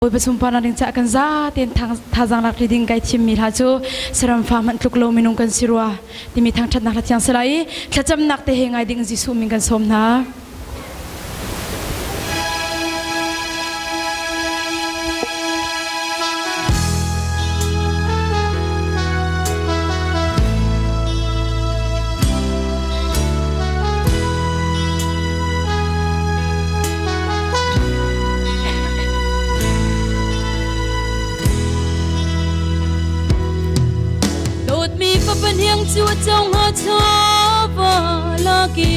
Oi pasumpa na ring cha kan za ten thang lak riding kai chim mi ha chu saram fa man tluk lo minung kan sirwa ti mi thang that nak la tiang salai thlacham nak te hengai ding jisu min kan som na Pan hiang chua trong ha cha va la ki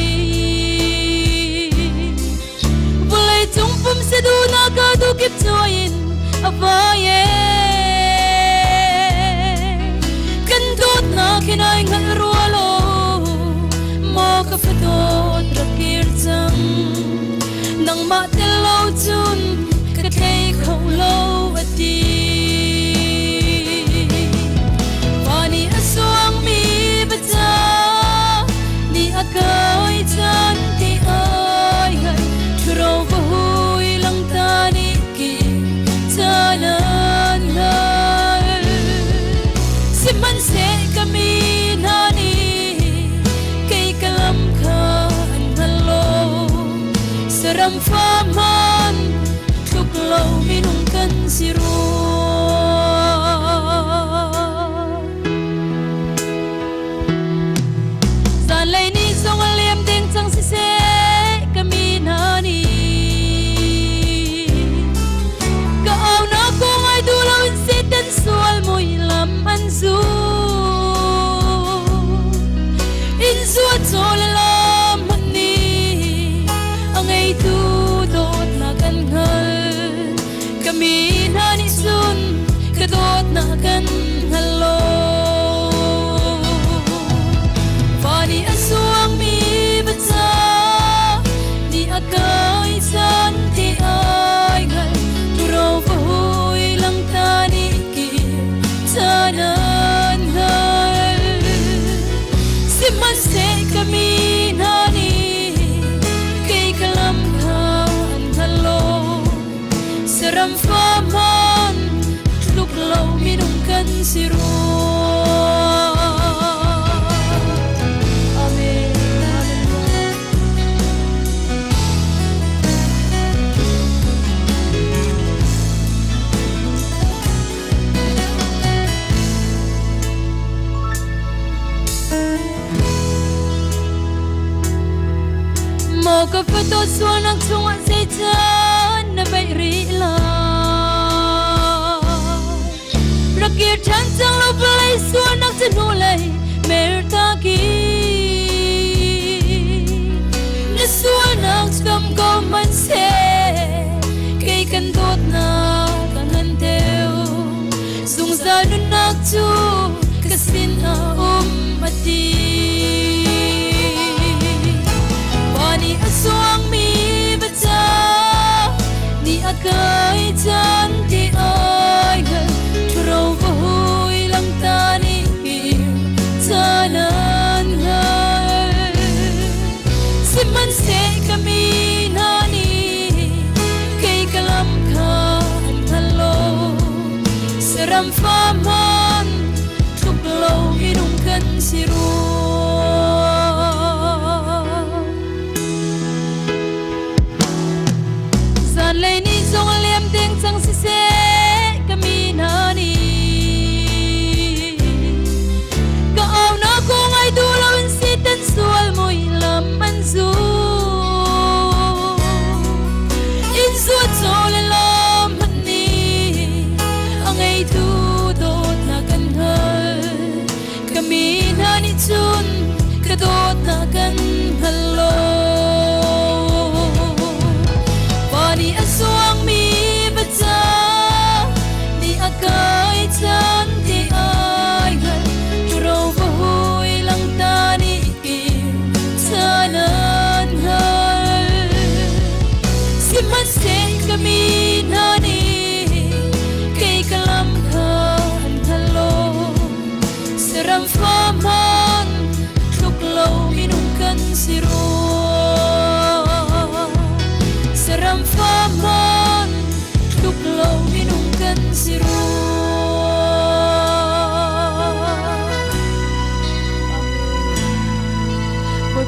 Vulai chung pum se du na ka du kip choin avaye Kan dot na kinai ngal rualo mo ka fatot rakir chang nang ma tel lo chun ka thei khau lo ati Koi chan ti ai hai tro vui lang tani ki chanan hai siman se kami nani kai kalam khan halo saram faman thuk lo minung kan siru Sual mui lam anzu in suat sol lam ni angai tu dot na kan hal kami na ni sun ka dot na kan halo fani asuang mi bata ni akai san ti ai gal turo vui lang tani tanan hal siman se kami nani kay kalam khan halo saram faman luklaw minung kan siru Mo ka patot suan ang sungat sa jan na bay rila Rakir chan chang lo palay suan ang sanulay mertaki Na suan ang skam ko man se kay kantot na kangantew Sung zanun nakchu kasin na mati Ni asuang mi bata ni akai chan ti ai gal tro vui lang tani tanan hal siman se kami nani kay kalam khan halo saram faman tuklo inung kan siru Lay ni song liam ding sang si se kami nani Ka aw na ko ngay dulawin si tan sual mo'y laman zu In suat sol laman ni ang ay tudot na kanhal kami nani chun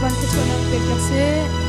ban ke chona pe ka se